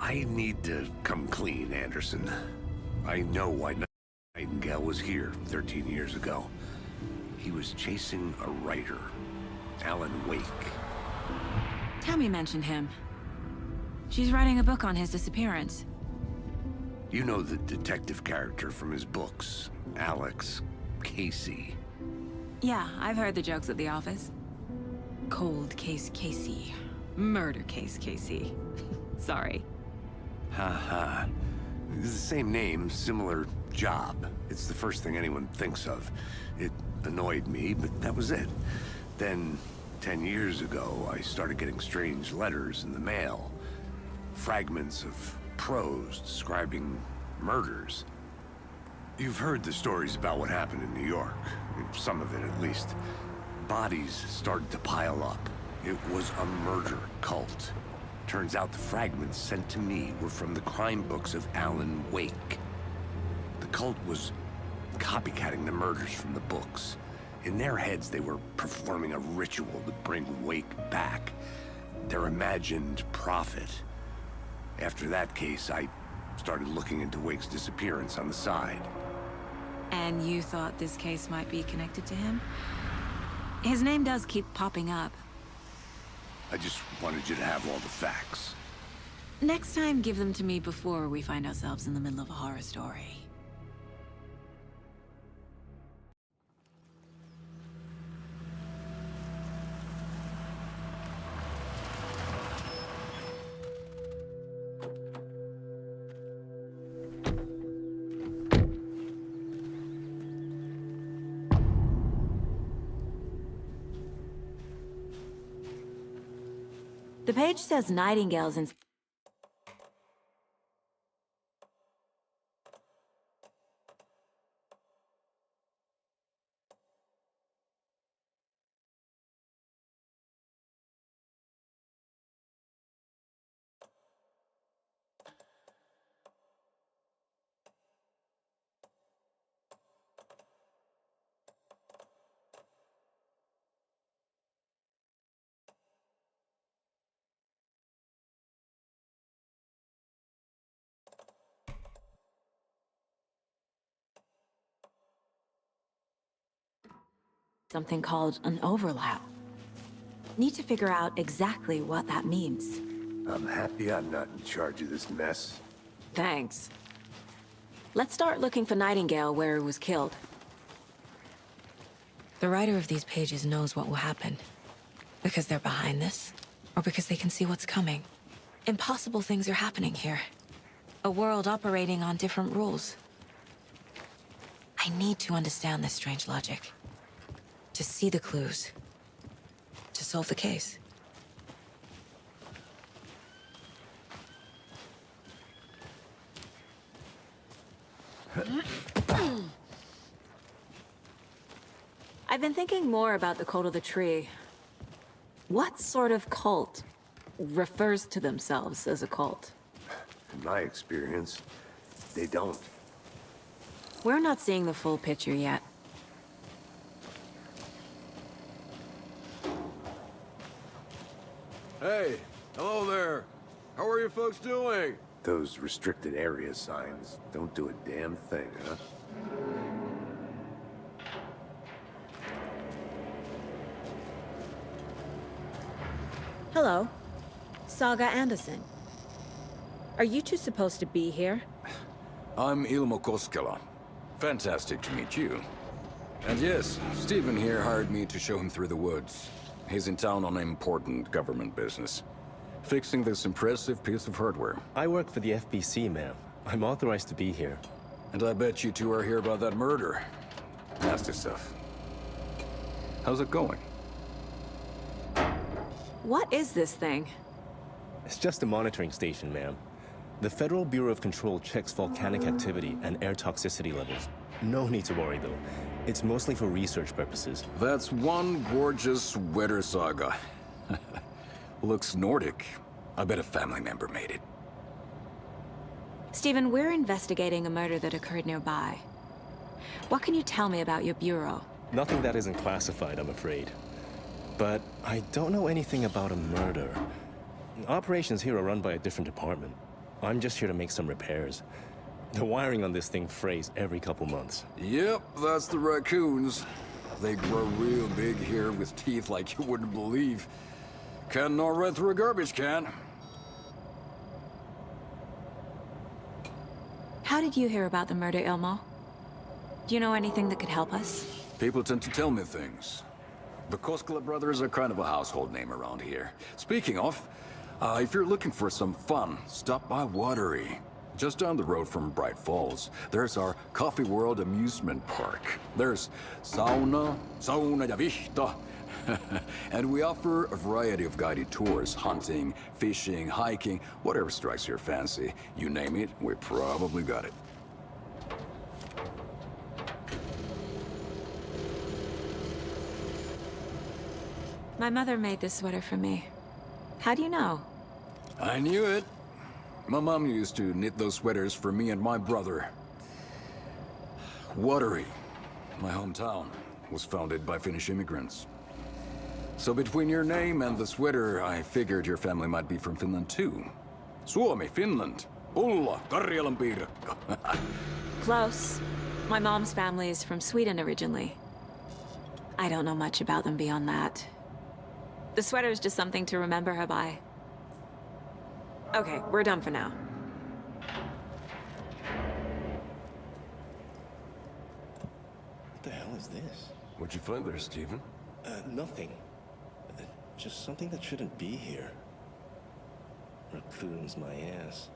I need to come clean, Anderson. I know why Nightingale was here 13 years ago. He was chasing a writer, Alan Wake. Tammy mentioned him. She's writing a book on his disappearance. You know the detective character from his books, Alex Casey. Yeah, I've heard the jokes at the office. Cold case Casey. Murder case Casey. Sorry. Ha. It's the same name, similar job. It's the first thing anyone thinks of. It annoyed me, but that was it. Then, 10 years ago, I started getting strange letters in the mail. Fragments of prose describing murders. You've heard the stories about what happened in New York. Some of it, at least. Bodies started to pile up. It was a murder cult. Turns out the fragments sent to me were from the crime books of Alan Wake. The cult was copycatting the murders from the books. In their heads, they were performing a ritual to bring Wake back. Their imagined prophet. After that case, I started looking into Wake's disappearance on the side. And you thought this case might be connected to him? His name does keep popping up. I just wanted you to have all the facts. Next time, give them to me before we find ourselves in the middle of a horror story. The page says Nightingale's in... something called an overlap. Need to figure out exactly what that means. I'm happy I'm not in charge of this mess. Thanks. Let's start looking for Nightingale where he was killed. The writer of these pages knows what will happen. Because they're behind this, or because they can see what's coming. Impossible things are happening here. A world operating on different rules. I need to understand this strange logic. To see the clues. To solve the case. I've been thinking more about the cult of the tree. What sort of cult refers to themselves as a cult? In my experience, they don't. We're not seeing the full picture yet. Hey, hello there. How are you folks doing? Those restricted area signs don't do a damn thing, huh? Hello. Saga Anderson. Are you two supposed to be here? I'm Ilmo Koskela. Fantastic to meet you. And yes, Stephen here hired me to show him through the woods. He's in town on important government business. Fixing this impressive piece of hardware. I work for the FBC, ma'am. I'm authorized to be here. And I bet you two are here about that murder. Nasty stuff. How's it going? What is this thing? It's just a monitoring station, ma'am. The Federal Bureau of Control checks volcanic activity and air toxicity levels. No need to worry, though. It's mostly for research purposes. That's one gorgeous weather saga. Looks Nordic. I bet a family member made it. Stephen, we're investigating a murder that occurred nearby. What can you tell me about your bureau? Nothing that isn't classified, I'm afraid. But I don't know anything about a murder. Operations here are run by a different department. I'm just here to make some repairs. The wiring on this thing frays every couple months. Yep, that's the raccoons. They grow real big here with teeth like you wouldn't believe. Can't gnaw right through a garbage can. How did you hear about the murder, Ilmo? Do you know anything that could help us? People tend to tell me things. The Koskela brothers are kind of a household name around here. Speaking of, if you're looking for some fun, stop by Watery. Just down the road from Bright Falls, there's our Coffee World amusement park. There's sauna ja vihta. And we offer a variety of guided tours, hunting, fishing, hiking, whatever strikes your fancy. You name it, we probably got it. My mother made this sweater for me. How do you know? I knew it. My mom used to knit those sweaters for me and my brother. Watery, my hometown, was founded by Finnish immigrants. So between your name and the sweater, I figured your family might be from Finland too. Suomi, Finland. Ulla, Karjalan piirakka. Close. My mom's family is from Sweden originally. I don't know much about them beyond that. The sweater is just something to remember her by. Okay, we're done for now. What the hell is this? What'd you find there, Stephen? Nothing. Just something that shouldn't be here. Raccoons, my ass.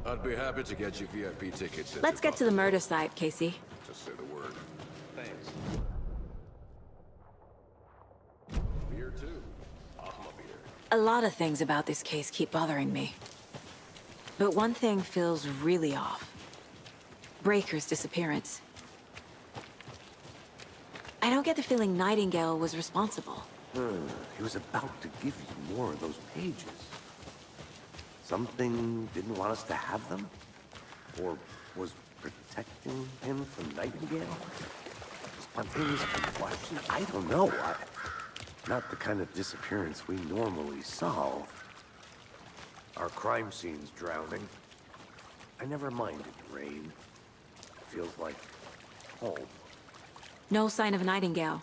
I'd be happy to get you VIP tickets. Let's get to the murder site, Casey. Just say the word. Thanks. Beer too. Ahma beer. A lot of things about this case keep bothering me. But one thing feels really off. Breaker's disappearance. I don't get the feeling Nightingale was responsible. He was about to give you more of those pages. Something didn't want us to have them? Or was protecting him from Nightingale? Spontaneous combustion? I don't know. Not the kind of disappearance we normally solve. Our crime scene's drowning. I never minded rain. Feels like home. No sign of Nightingale.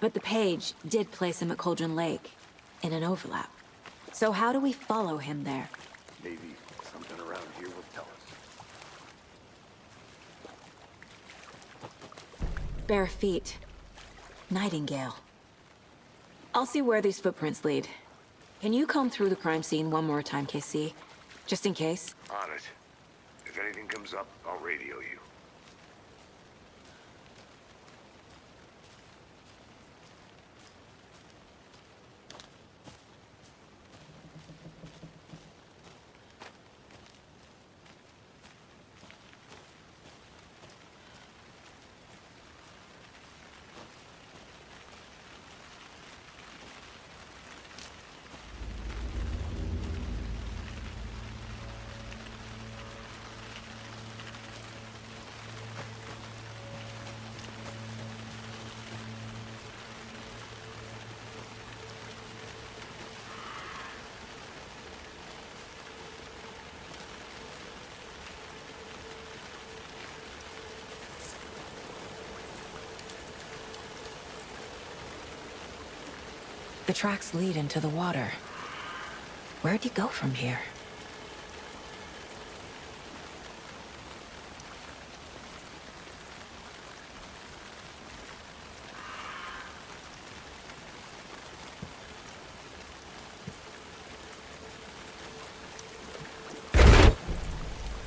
But the page did place him at Cauldron Lake, in an overlap. So how do we follow him there? Maybe something around here will tell us. Bare feet. Nightingale. I'll see where these footprints lead. Can you comb through the crime scene one more time, KC? Just in case? On it. If anything comes up, I'll radio you. The tracks lead into the water. Where'd you go from here?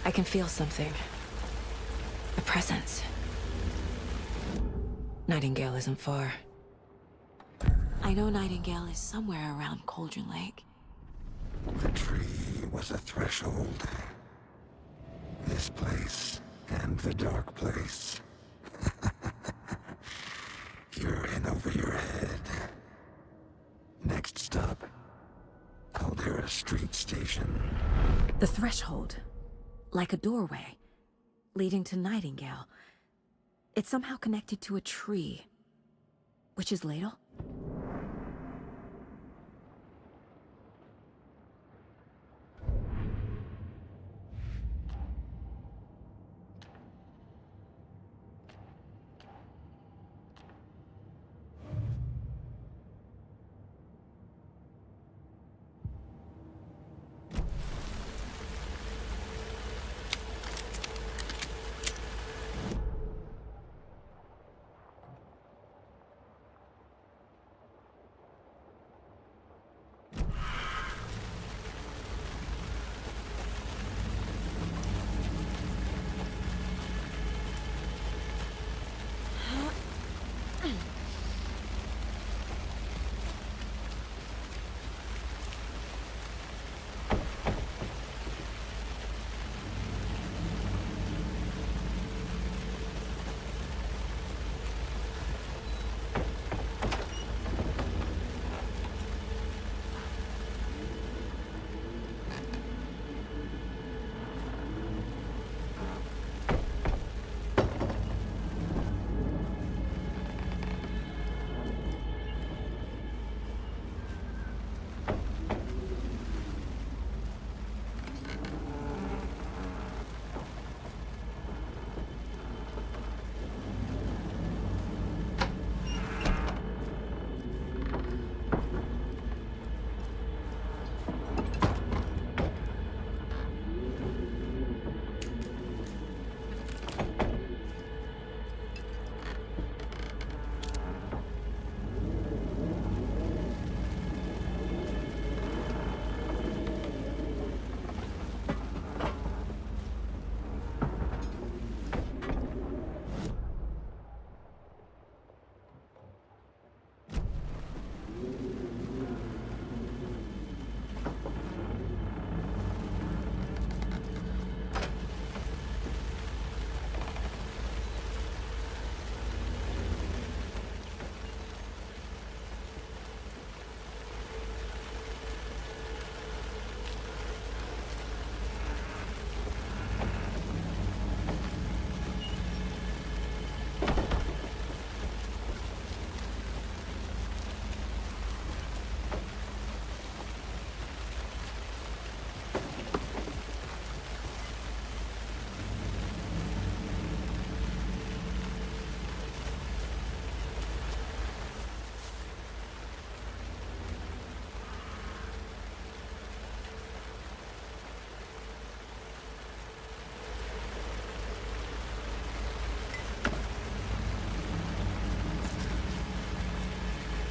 I can feel something. A presence. Nightingale isn't far. I know Nightingale is somewhere around Cauldron Lake. The tree was a threshold. This place and the dark place. You're in over your head. The threshold, like a doorway, leading to Nightingale. It's somehow connected to a tree. Witch's ladle?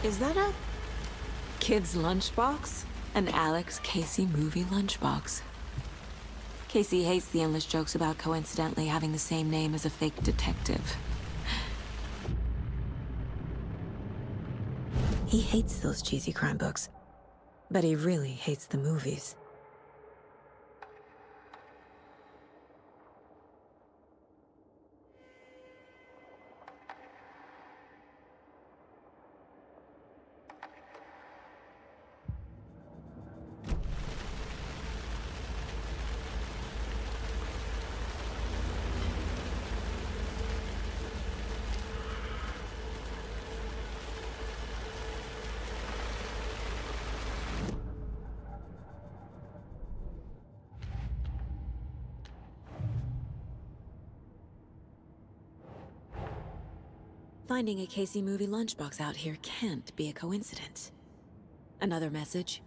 Is that a kid's lunchbox? An Alex Casey movie lunchbox. Casey hates the endless jokes about coincidentally having the same name as a fake detective. He hates those cheesy crime books, but he really hates the movies. Finding a Casey movie lunchbox out here can't be a coincidence. Another message?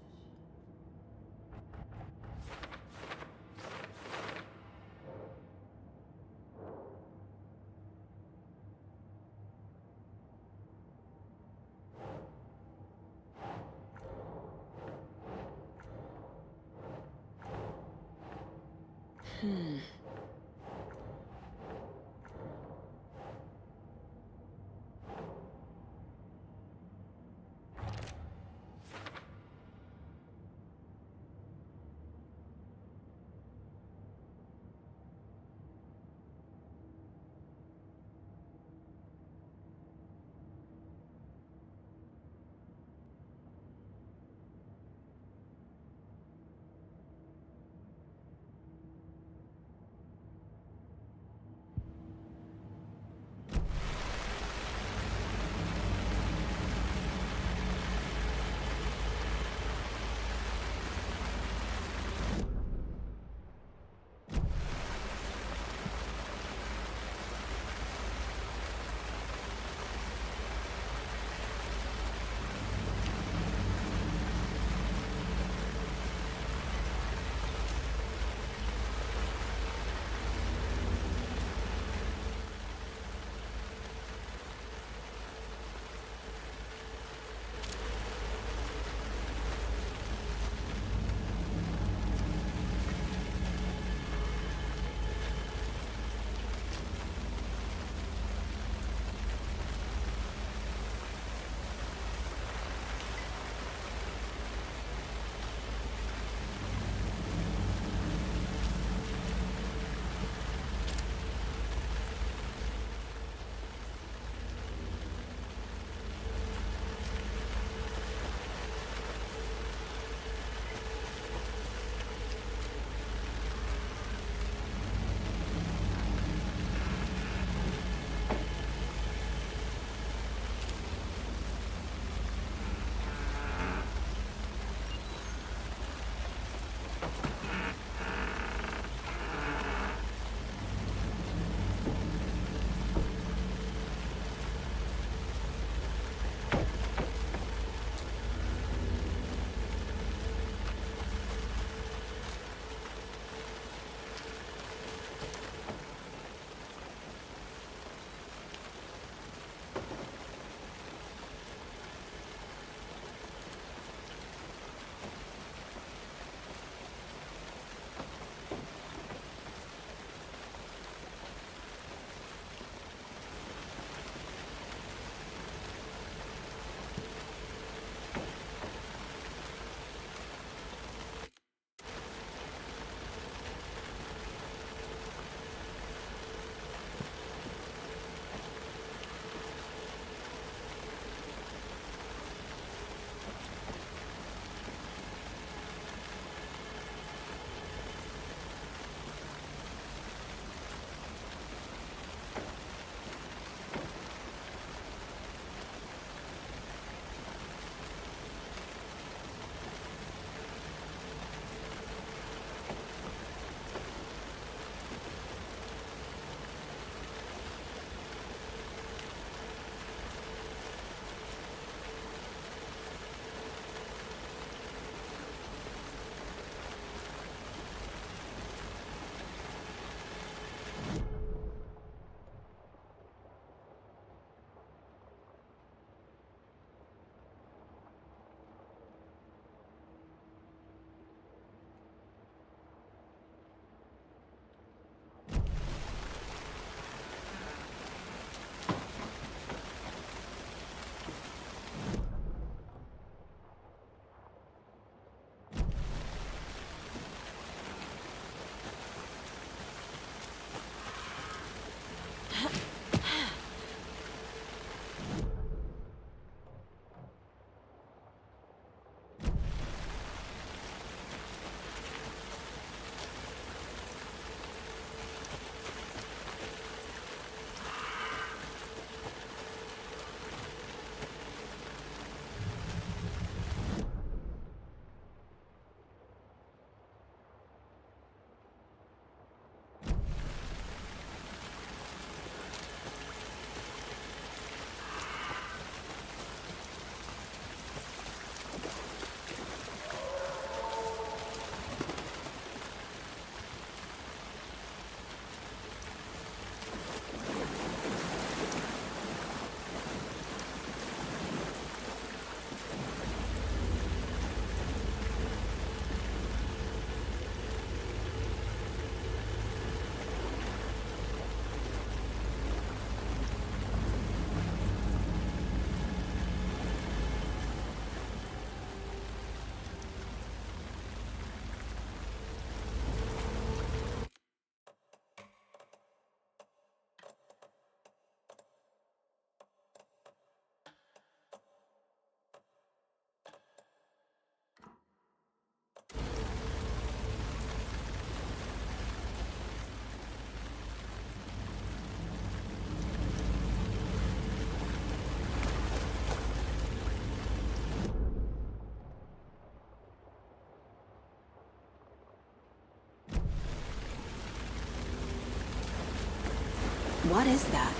What is that?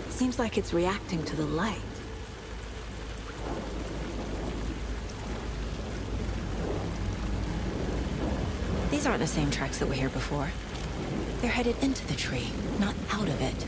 Seems like it's reacting to the light. These aren't the same tracks that were here before. They're headed into the tree, not out of it.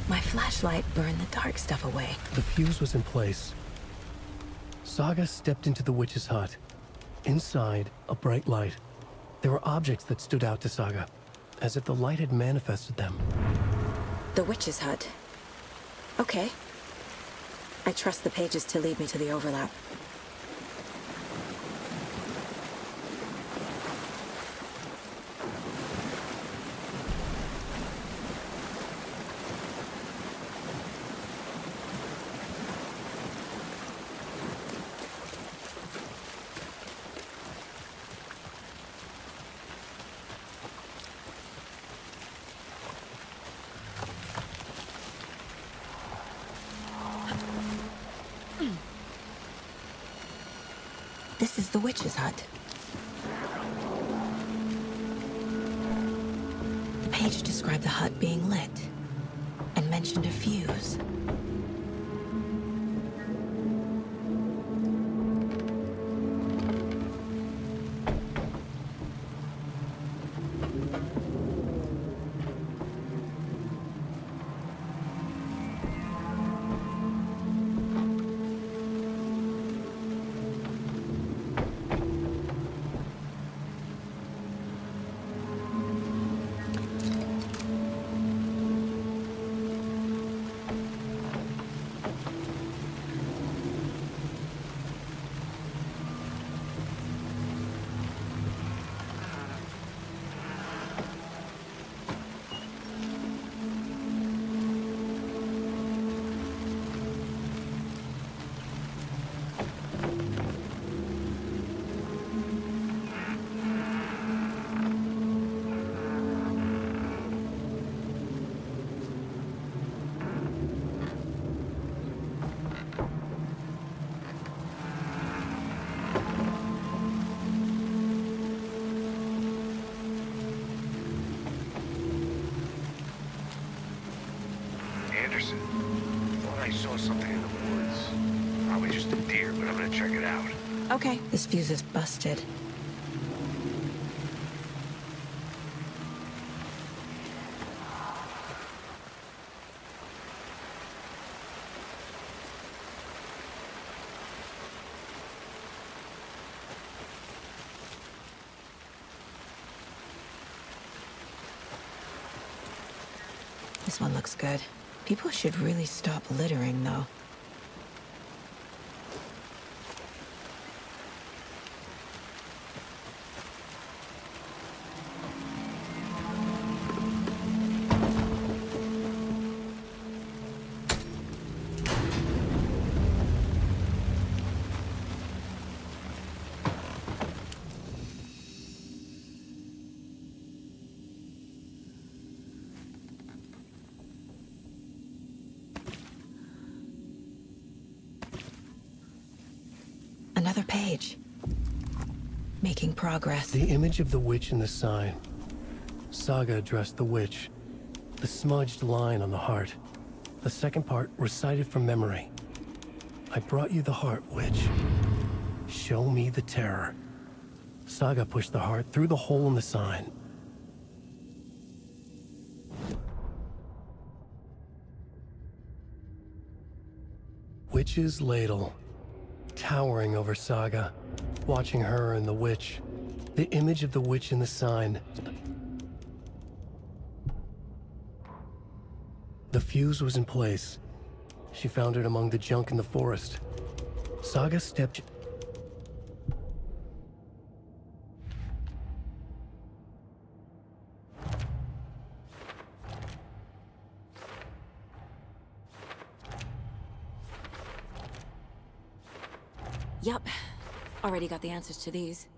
My flashlight burned the dark stuff away. The fuse was in place. Saga stepped into the witch's hut. Inside, a bright light. There were objects that stood out to Saga, as if the light had manifested them. The witch's hut. Okay. I trust the pages to lead me to the overlap. This is the witch's hut. The page described the hut being lit and mentioned a fuse. Anderson, thought I saw something in the woods. Probably just a deer, but I'm gonna check it out. Okay, this fuse is busted. This one looks good. People should really stop littering, though. Another page. Making progress. The image of the witch in the sign. Saga addressed the witch. The smudged line on the heart. The second part recited from memory. I brought you the heart, witch. Show me the terror. Saga pushed the heart through the hole in the sign. Witch's ladle. Towering over Saga. Watching her and the witch. The image of the witch in the sign. The fuse was in place. She found it among the junk in the forest. Saga stepped... Yup. Already got the answers to these.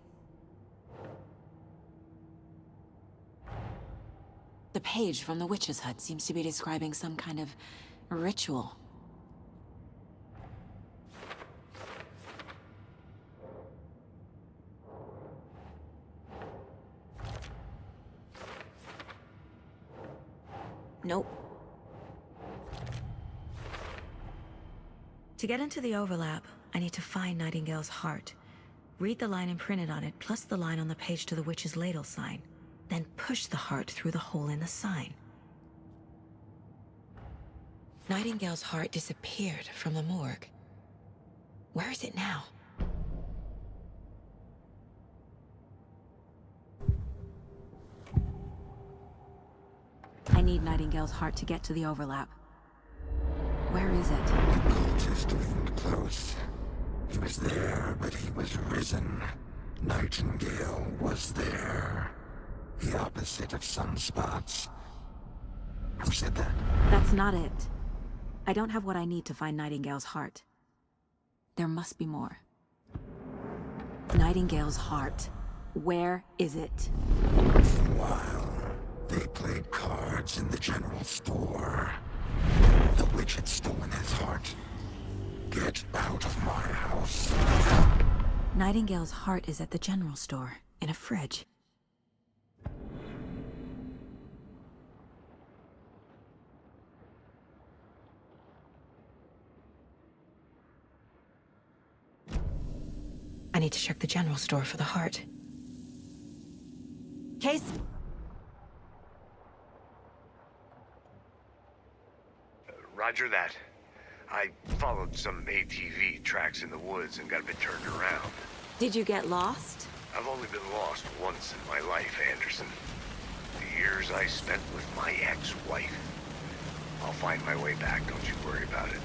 The page from the witch's hut seems to be describing some kind of ritual. Nope. To get into the overlap, I need to find Nightingale's heart. Read the line imprinted on it, plus the line on the page to the witch's ladle sign. Then push the heart through the hole in the sign. Nightingale's heart disappeared from the morgue. Where is it now? I need Nightingale's heart to get to the overlap. Where is it? The cultist leaned close. He was there, but he was risen. Nightingale was there. The opposite of sunspots. Who said that? That's not it. I don't have what I need to find Nightingale's heart. There must be more. Nightingale's heart. Where is it? Meanwhile, they played cards in the general store. The witch had stolen his heart. Get out of my house. Nightingale's heart is at the general store, in a fridge. I need to check the general store for the heart. Case. Roger that. I followed some ATV tracks in the woods and got a bit turned around. Did you get lost? I've only been lost once in my life, Anderson. The years I spent with my ex-wife. I'll find my way back, don't you worry about it.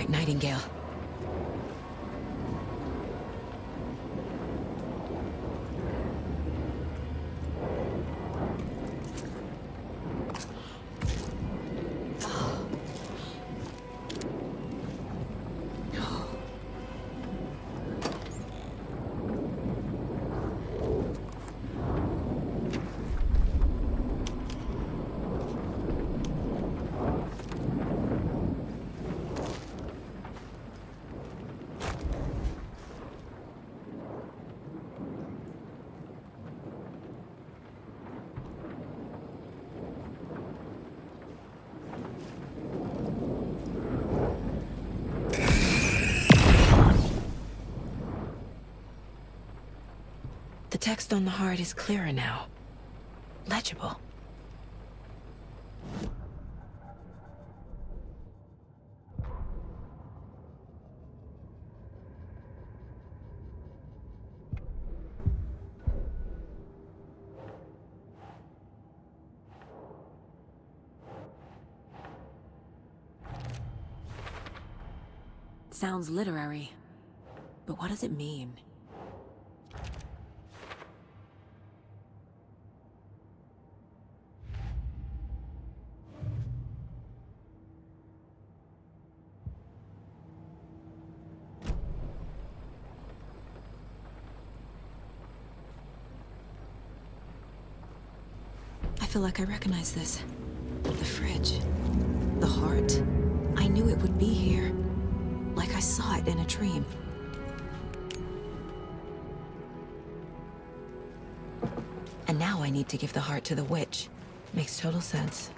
right, Nightingale. The text on the heart is clearer now. Legible. Sounds literary, but what does it mean? I feel like I recognize this. The fridge. The heart. I knew it would be here. Like I saw it in a dream. And now I need to give the heart to the witch. Makes total sense.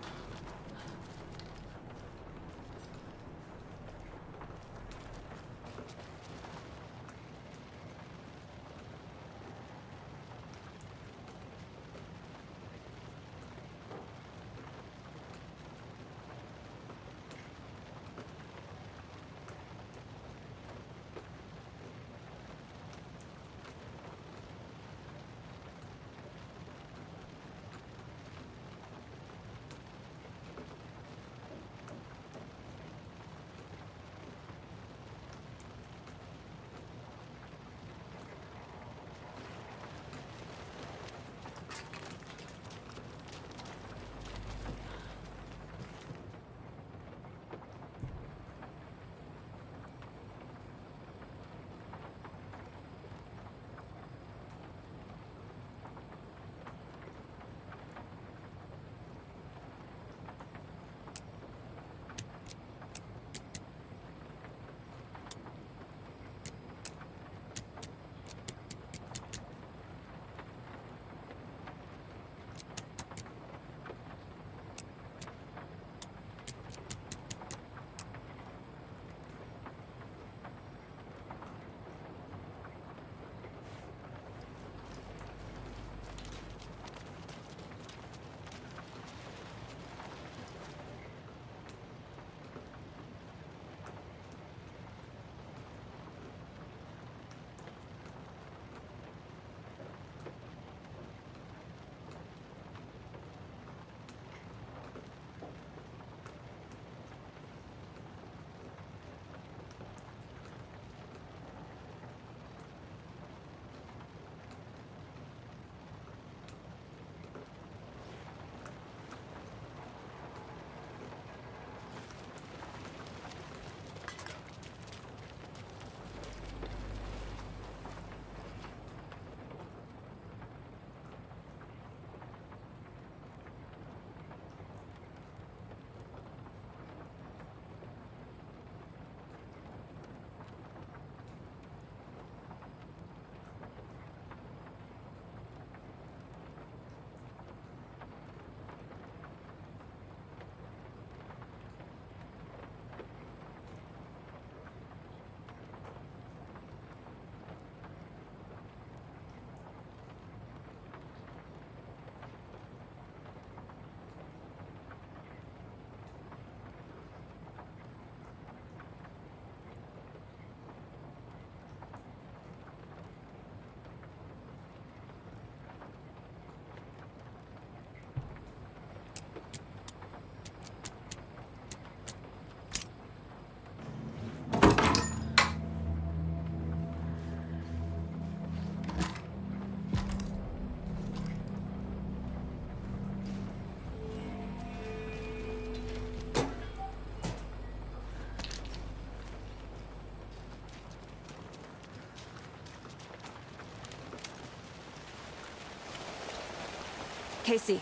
Casey,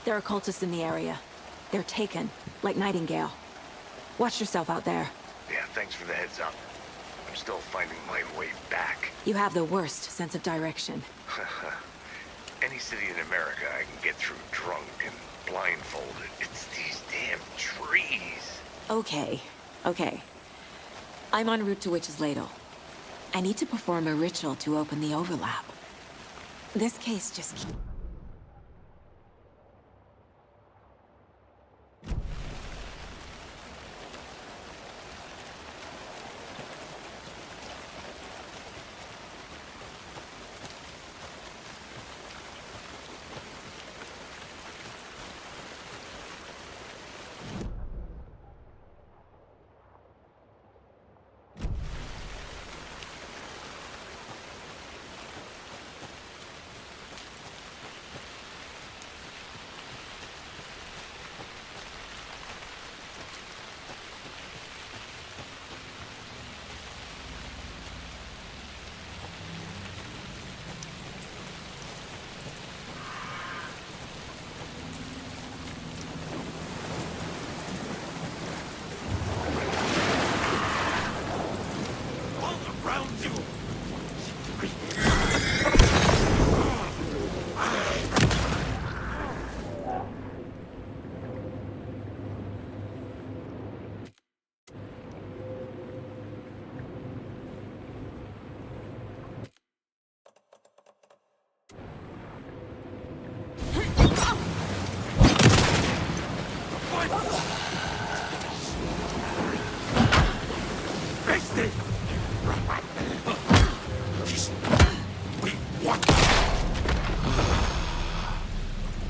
there are cultists in the area. They're taken, like Nightingale. Watch yourself out there. Yeah, thanks for the heads up. I'm still finding my way back. You have the worst sense of direction. Any city in America I can get through drunk and blindfolded. It's these damn trees. Okay, okay. I'm en route to Witch's Ladle. I need to perform a ritual to open the overlap. This case just...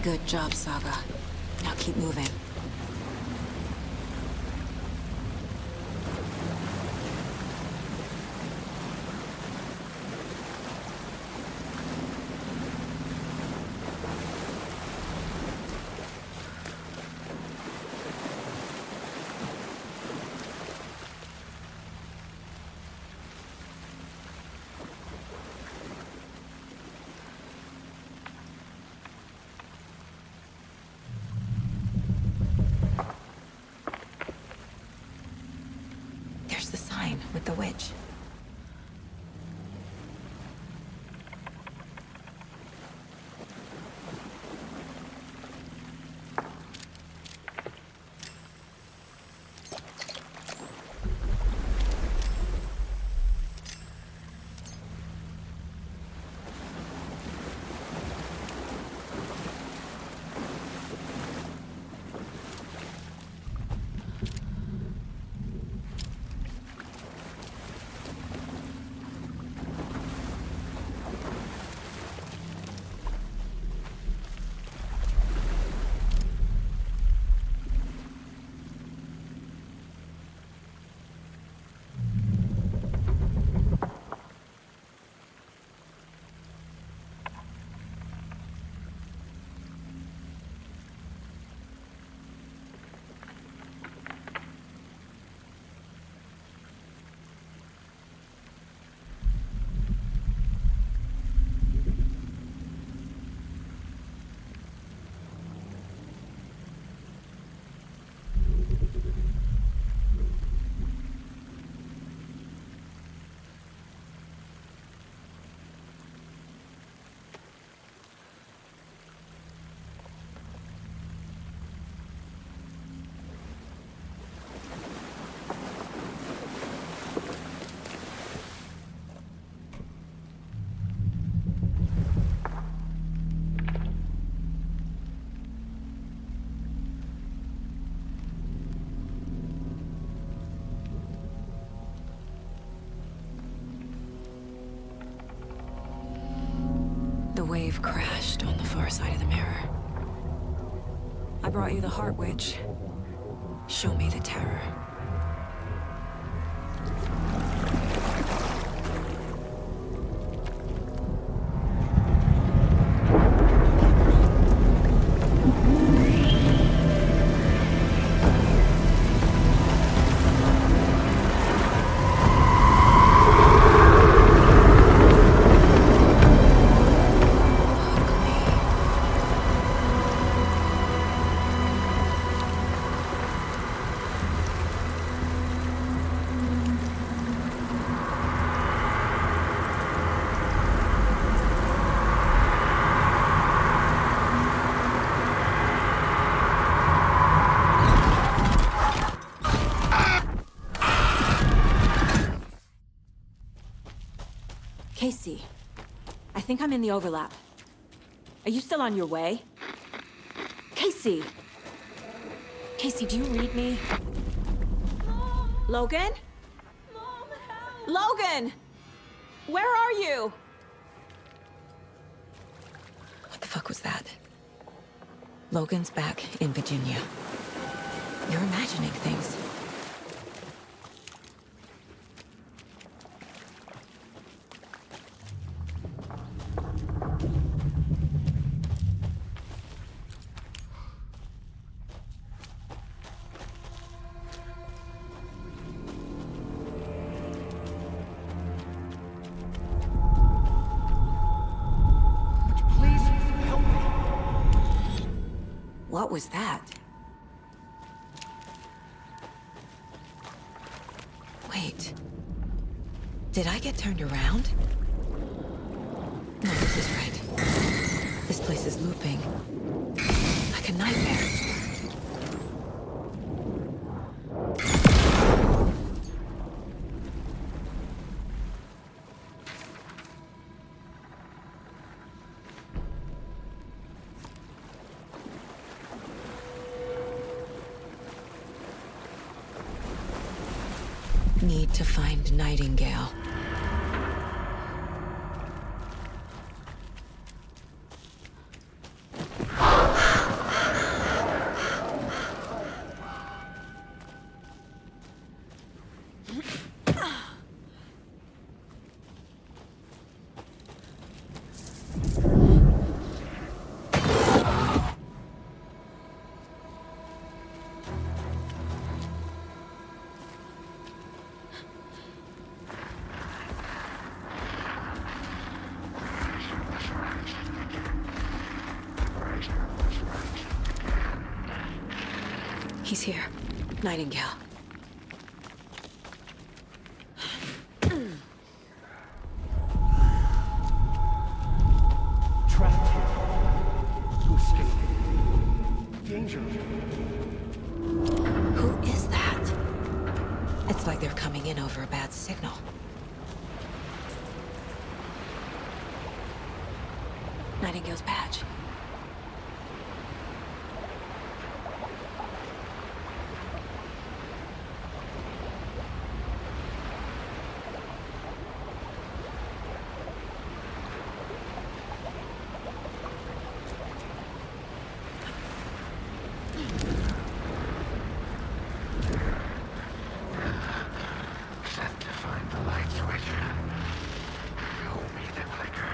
Good job, Saga. Now keep moving. There's the sign with the witch. The wave crashed on the far side of the mirror. I brought you the Heart Witch. Show me the terror. Fuck me. Casey, I think I'm in the overlap. Are you still on your way? Casey! Casey, do you read me? Mom! Logan? Mom, help! Logan! Where are you? What the fuck was that? Logan's back in Virginia. You're imagining things. What was that? Wait. Did I get turned around? No, this is right. This place is looping. Like a nightmare. Need to find Nightingale. He's here. Nightingale. Trapped here. To escape. Danger. Who is that? It's like they're coming in over a bad signal. Nightingale's badge. Set to find the light switch. Show me the clicker.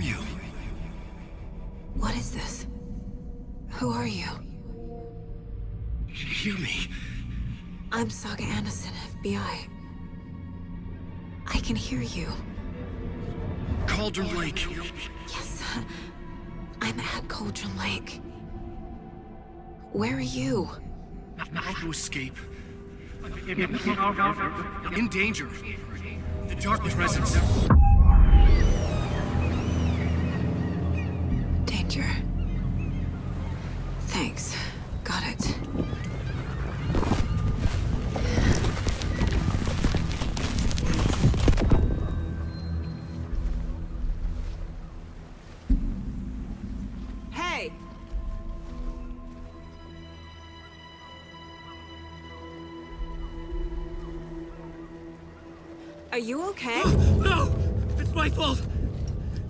are you? What is this? Who are you? Hear me. I'm Saga Anderson, FBI. I can hear you. Cauldron Lake. Yes, I'm at Cauldron Lake. Where are you? How to escape. In danger. The Dark Presence. Danger. Thanks. Got it. Hey! Are you okay? No! It's my fault!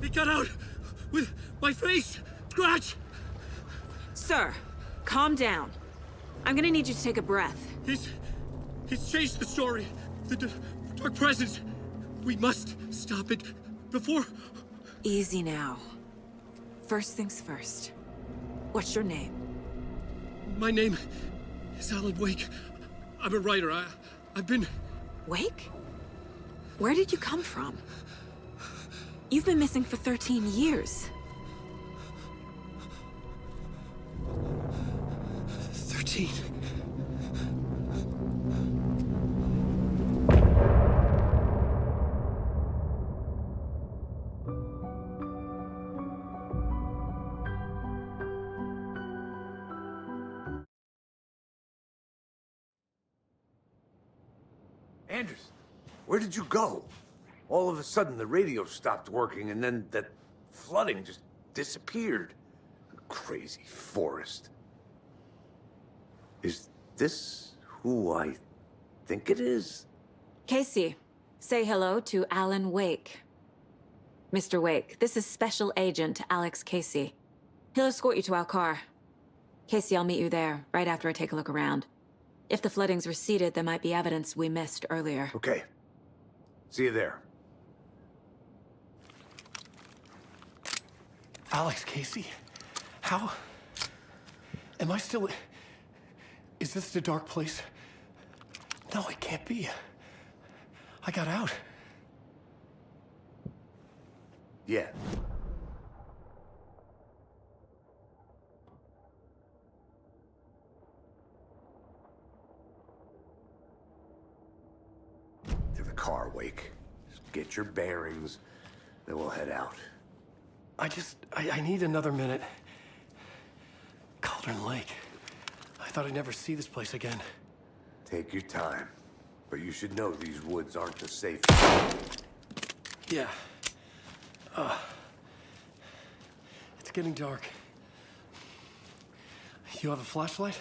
He got out with my face! Scratch! Sir, calm down. I'm gonna need you to take a breath. He's changed the story. The Dark Presence. We must stop it before... Easy now. First things first. What's your name? My name is Alan Wake. I'm a writer. I've been... Wake? Where did you come from? You've been missing for 13 years. 13. Anderson, where did you go? All of a sudden, the radio stopped working, and then that flooding just disappeared. Crazy forest. Is this who I think it is? Casey, say hello to Alan Wake. Mr. Wake, this is Special Agent Alex Casey. He'll escort you to our car. Casey, I'll meet you there, right after I take a look around. If the flooding's receded, there might be evidence we missed earlier. Okay. See you there. Alex Casey? How? Am I still... Is this the dark place? No, it can't be. I got out. Yeah. To the car, Wake. Just get your bearings, then we'll head out. I need another minute. Cauldron Lake. I thought I'd never see this place again. Take your time. But you should know these woods aren't the safe. Yeah. It's getting dark. You have a flashlight?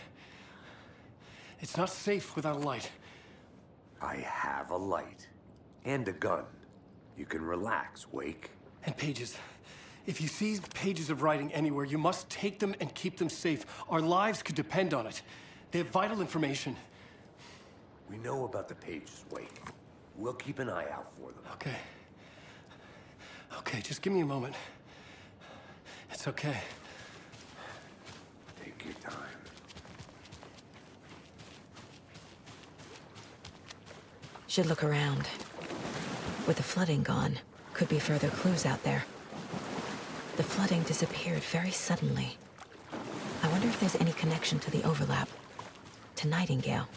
It's not safe without a light. I have a light. And a gun. You can relax, Wake. And pages. If you see pages of writing anywhere, you must take them and keep them safe. Our lives could depend on it. They have vital information. We know about the pages, Wake. We'll keep an eye out for them. Okay. Okay, just give me a moment. It's okay. Take your time. Should look around. With the flooding gone, could be further clues out there. The flooding disappeared very suddenly. I wonder if there's any connection to the overlap. To Nightingale.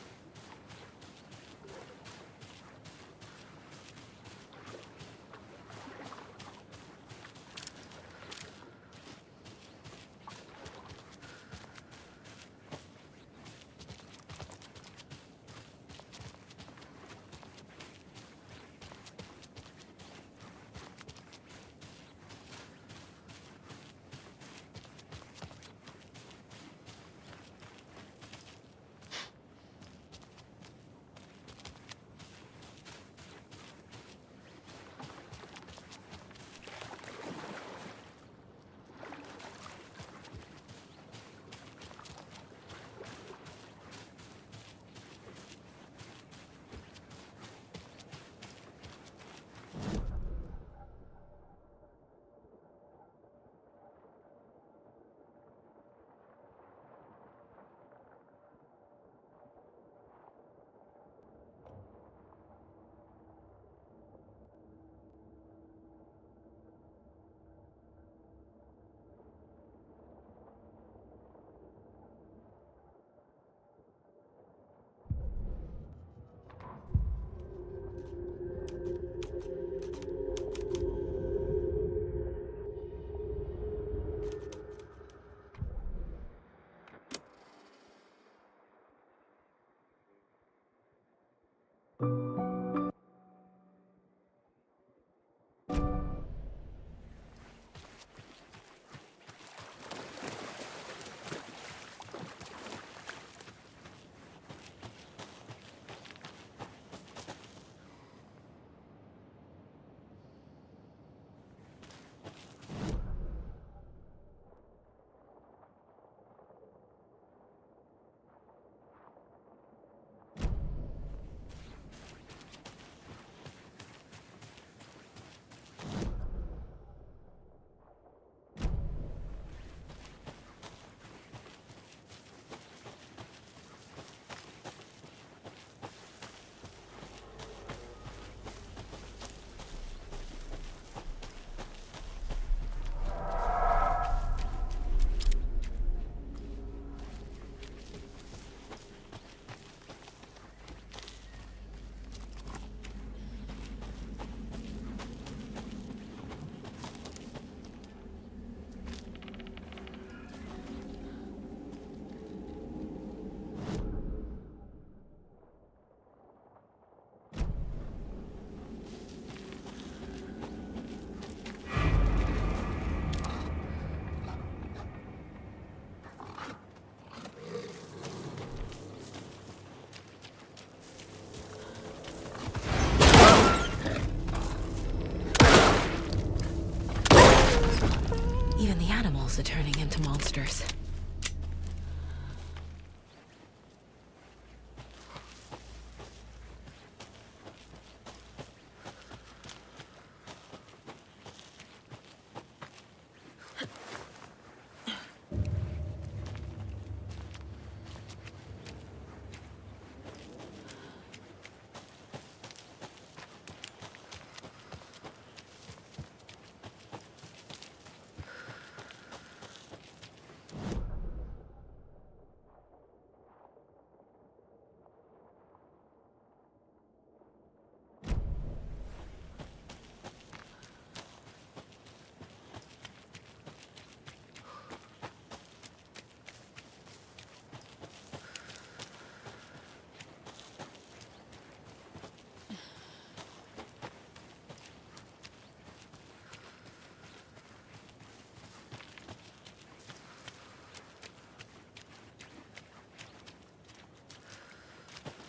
Even the animals are turning into monsters.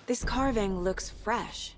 This carving looks fresh.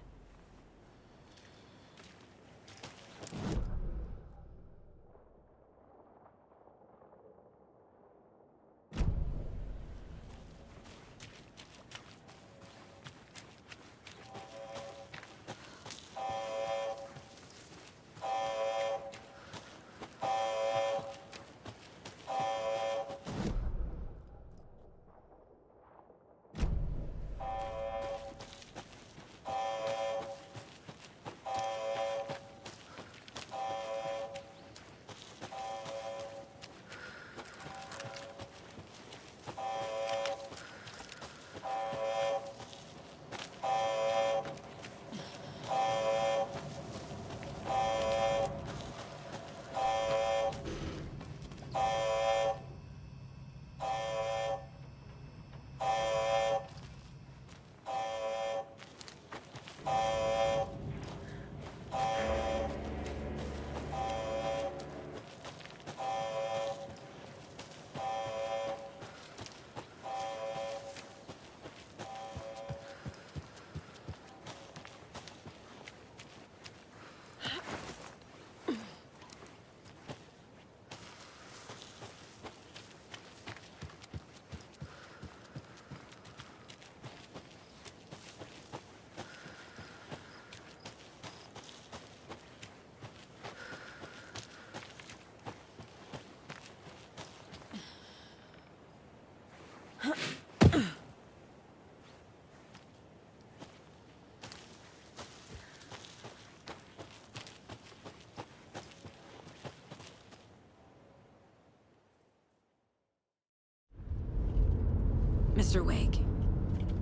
Mr. Wake,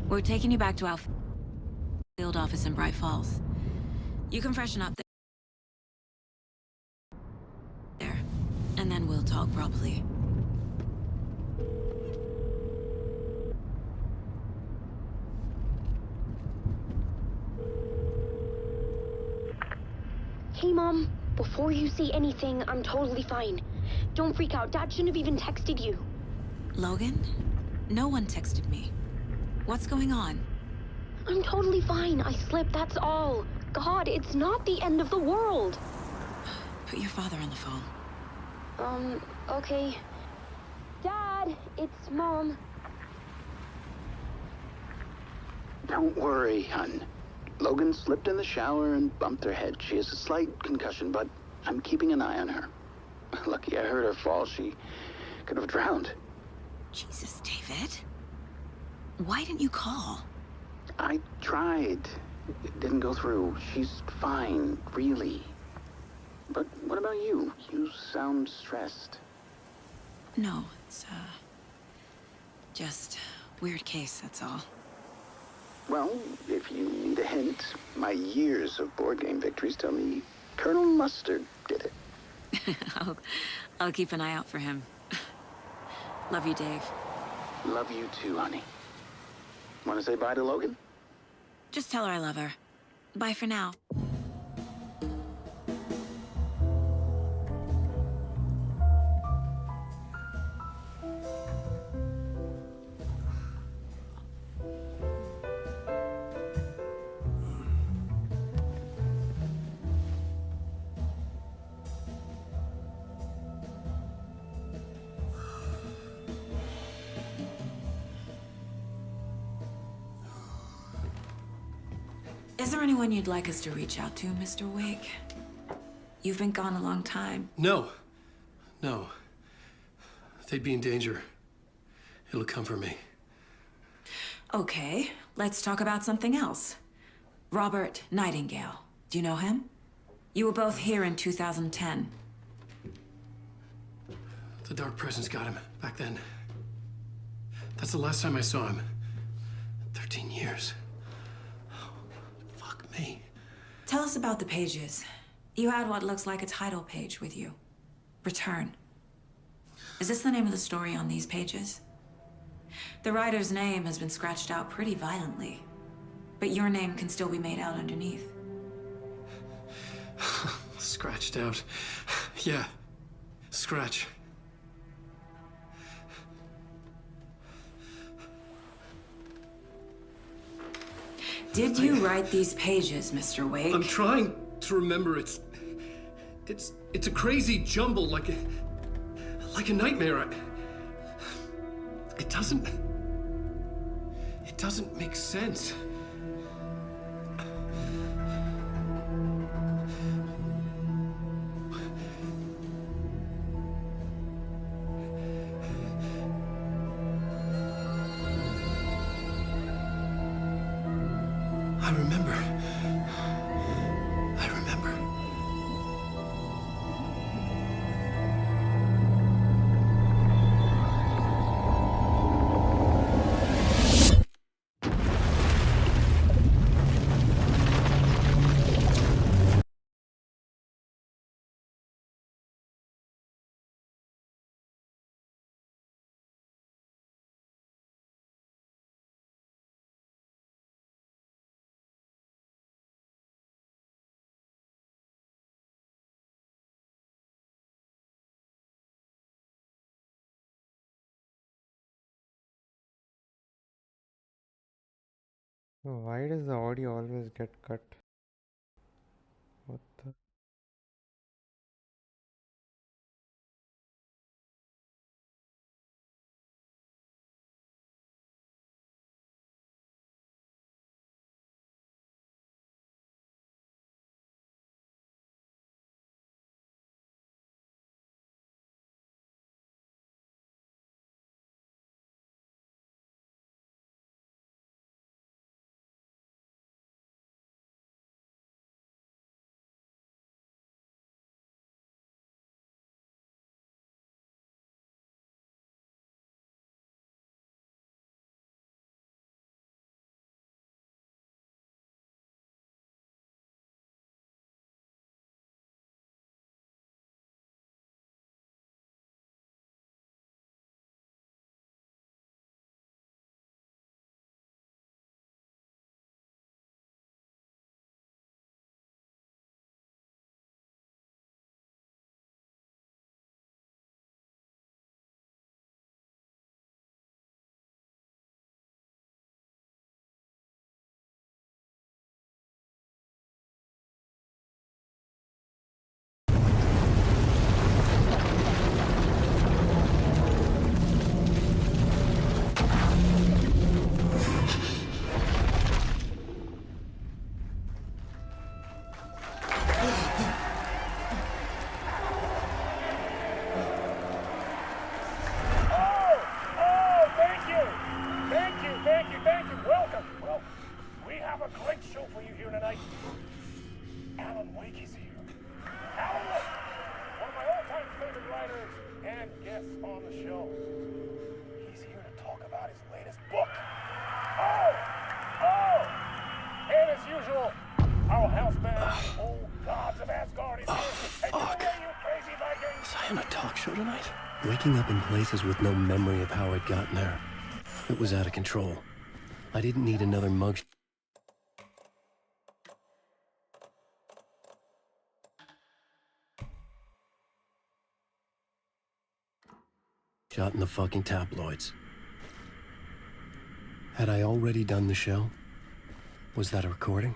we're taking you back to our field office in Bright Falls. You can freshen up there, and then we'll talk properly. Hey, Mom. Before you say anything, I'm totally fine. Don't freak out. Dad shouldn't have even texted you. Logan? No one texted me. What's going on? I'm totally fine. I slipped, that's all. God, it's not the end of the world. Put your father on the phone. Okay. Dad, it's Mom. Don't worry, hun. Logan slipped in the shower and bumped her head. She has a slight concussion, but I'm keeping an eye on her. Lucky I heard her fall. She could have drowned. Jesus, David. Why didn't you call? I tried. It didn't go through. She's fine, really. But what about you? You sound stressed. No, it's, just weird case, that's all. Well, if you need a hint, my years of board game victories tell me Colonel Mustard did it. I'll keep an eye out for him. Love you, Dave. Love you too, honey. Want to say bye to Logan? Just tell her I love her. Bye for now. Is there anyone you'd like us to reach out to, Mr. Wake? You've been gone a long time. No. No. They'd be in danger. It'll come for me. Okay, let's talk about something else. Robert Nightingale. Do you know him? You were both here in 2010. The Dark Presence got him back then. That's the last time I saw him. 13 years. Oh, fuck me. Tell us about the pages. You had what looks like a title page with you. Return. Is this the name of the story on these pages? The writer's name has been scratched out pretty violently, but your name can still be made out underneath. Scratched out. Yeah. Scratch. Did you write these pages, Mr. Wake? I'm trying to remember. It's a crazy jumble, like a nightmare. It doesn't make sense. I remember. Why does the audio always get cut? What the? Waking up in places with no memory of how I'd gotten there. It was out of control. I didn't need another mug shot in the fucking tabloids. Had I already done the show? Was that a recording?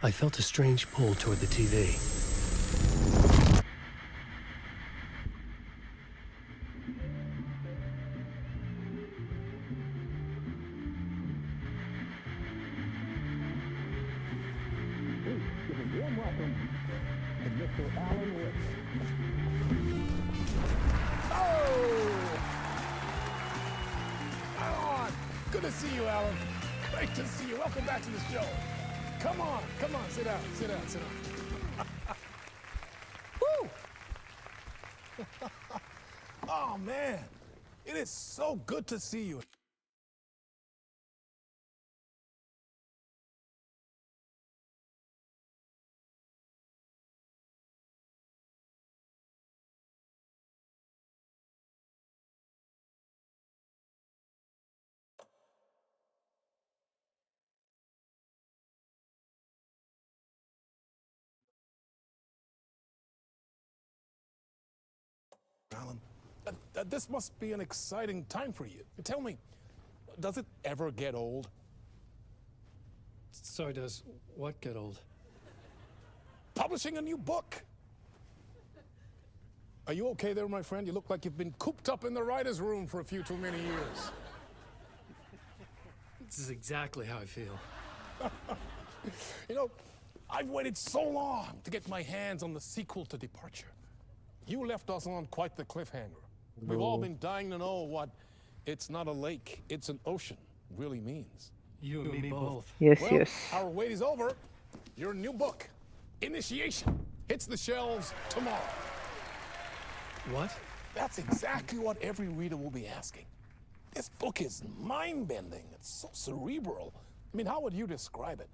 I felt a strange pull toward the TV. Good to see you, Alan. Great to see you. Welcome back to the show. Come on, sit down, sit down, sit down. Woo! Oh, man. It is so good to see you. Alan, this must be an exciting time for you. Tell me, does it ever get old? Sorry, does what get old? Publishing a new book. Are you okay there, my friend? You look like you've been cooped up in the writer's room for a few too many years. This is exactly how I feel. You know, I've waited so long to get my hands on the sequel to Departure. You left us on quite the cliffhanger. We've all been dying to know what "it's not a lake, it's an ocean" really means. You and me both. Yes, Well, yes. our wait is over. Your new book, Initiation, hits the shelves tomorrow. What? That's exactly what every reader will be asking. This book is mind-bending. It's so cerebral. I mean, how would you describe it?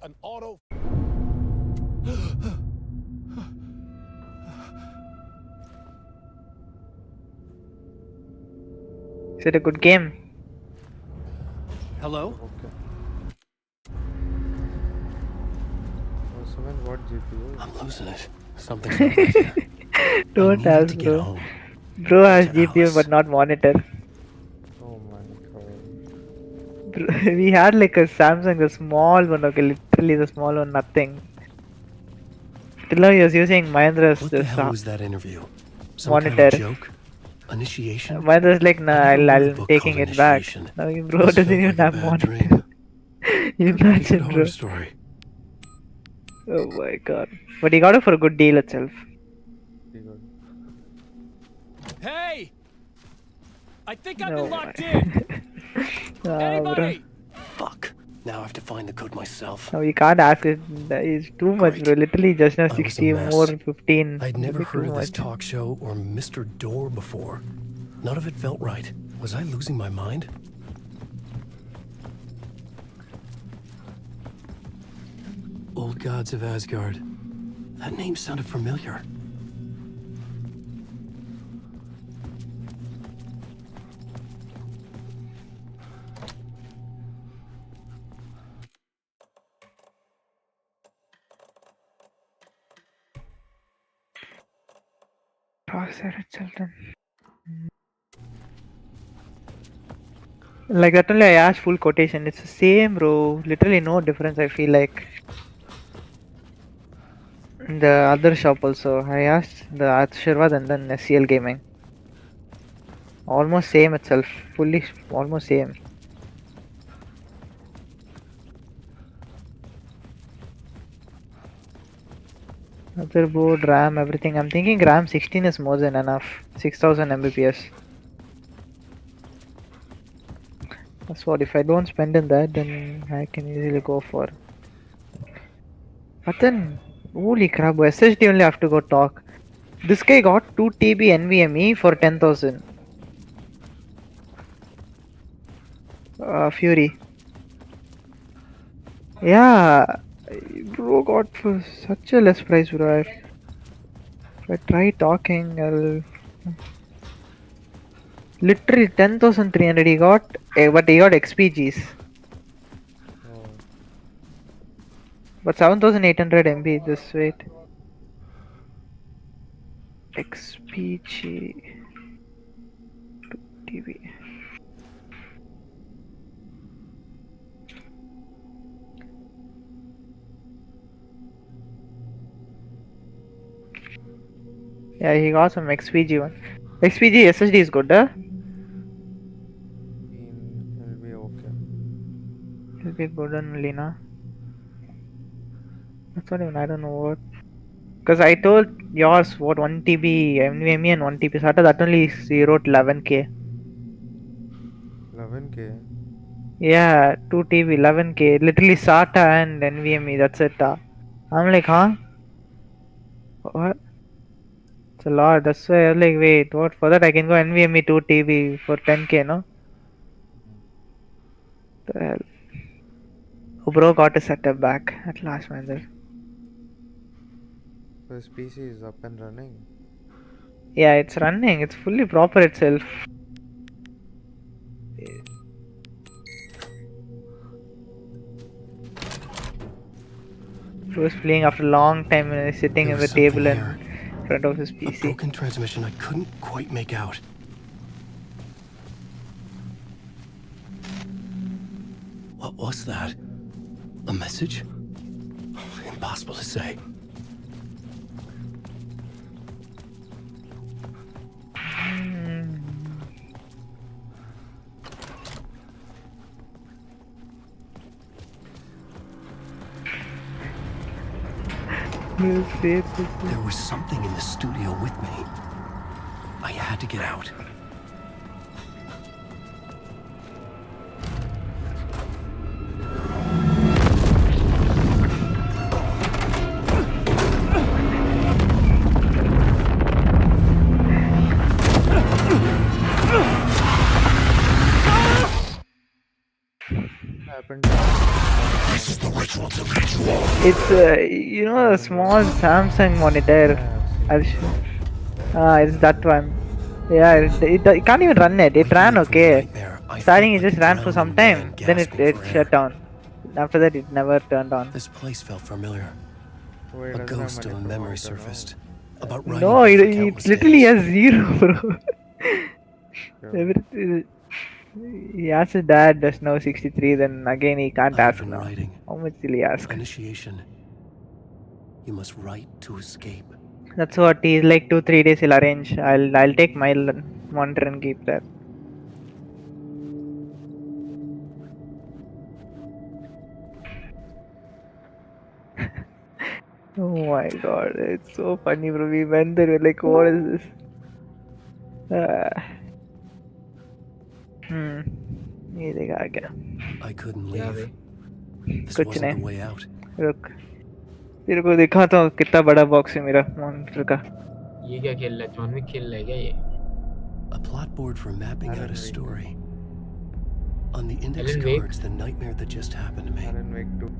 An auto... Is it a good game? Hello? Okay. Oh, someone what GPU? I'm losing it. Something's not right here. Don't I need ask, to get bro. home. Bro has To GPU Alice. but not monitor. Oh my god. Bro, we had like a Samsung, the small one, okay, literally the small one, nothing. Till now he was using Mahindra's What the hell was that interview? Some monitor. kind of joke? Initiation? Mahindra's like, nah, I never read a I'm book taking called it back. Initiation. Now bro This doesn't felt even like a have bad monitor. dream. You Could be a good imagine, horror bro. story. Oh my god. But he got it for a good deal itself. Hey! I think I've No been locked way. in! Bro. Anybody! Fuck. Now I have to find the code myself. No, you can't ask it. It's too much, bro. Literally just now I was a 60 mess. more 15. I'd never Maybe heard too of this much. talk show or Mr. Door before. None of it felt right. Was I losing my mind? Old Gods of Asgard. That name sounded familiar. Processor itself then. Like that only I asked full quotation. It's the same, bro. Literally no difference. I feel like. In the other shop also, I asked the Ashirvad and then SCL Gaming. Almost same itself. Fully almost same. Motherboard, RAM, everything. I'm thinking RAM 16 is more than enough. 6000 Mbps. That's what. If I don't spend in that, then I can easily go for. But then, holy crap! SSD only have to go talk. This guy got 2 TB NVMe for 10,000. Fury. Yeah, bro got for such a less price, bro. If I try talking, I'll literally 10,300 he got, but he got XPGs. Oh. But 7,800 MB. Just wait. XPG 2 TB. Yeah, he got some XPG one. XPG SSD is good, huh? It'll be okay. It'll be good only, na. That's not even, I don't know what. Because I told yours what 1 TB NVMe and 1 TB SATA, that only he wrote 11K. 11K. Yeah, 2 TB 11K. Literally SATA and NVMe, that's it. I'm like, huh? What? It's a lot. That's why I was like, wait, what? For that I can go NVMe 2 TB for 10K, no? The hell? Oh, bro got his setup back at last, man. So his PC is up and running. Yeah, it's running. It's fully proper itself. He was playing after a long time and he's sitting There in was the something table here. in front of his A PC. broken transmission I couldn't quite make out. What was that? A message? Impossible to say. There was something in the studio with me. I had to get out. Happened. It's you know, a small Samsung monitor. I'll show. It's that one. Yeah, it can't even run it. It ran okay. Starting it just ran for some time. Then it shut down. After that, it never turned on. This place felt familiar. Wait, A doesn't have ghost of a monitor, memory monitor, no? surfaced. About writing No, here for it countless literally days. has zero, bro. Everything. He asked his dad does know 63, then again he can't I have ask been now. writing. How much will he ask? Initiation. You must write to escape. That's what he's like 2-3 days he'll arrange. I'll take my monitor and keep that. Oh my god, it's so funny, bro. We went there, we're like, what is this? ये देखा आ गया. I couldn't leave. This कुछ wasn't the नहीं. way out. रुक. तेरे को दिखाता हूँ कितना बड़ा बॉक्स है मेरा मॉनिटर का. ये क्या खेल रहा है? जॉन विक खेल रहा है क्या ये? A plot board for mapping out a Alan Wake. story. On the index Alan Wake? cards, the nightmare that just happened to me. Alan Wake 2.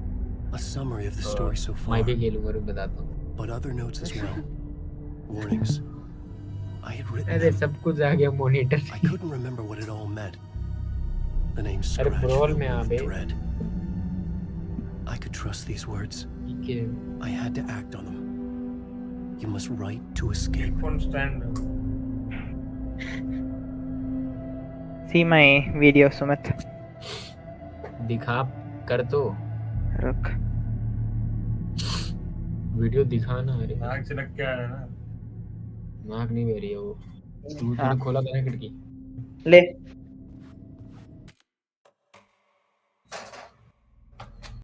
A summary of the story so far. मैं भी खेलूंगा, रुक बताता हूँ. But other notes as well. Warnings. I had written अरे them. सब कुछ आ गया monitor. I couldn't remember what it all meant. The name अरे scratched ब्रॉल filled में me आ with बे. dread. I could trust these words. I had to act on them. You must write to escape. Phone stand. See my video, Sumit. दिखा कर तो. रुक. Video दिखाना. अरे नाक से लग के आ रहा है ना. नाक नहीं बह रही है वो. तूने खोला था ना खिड़की. ले.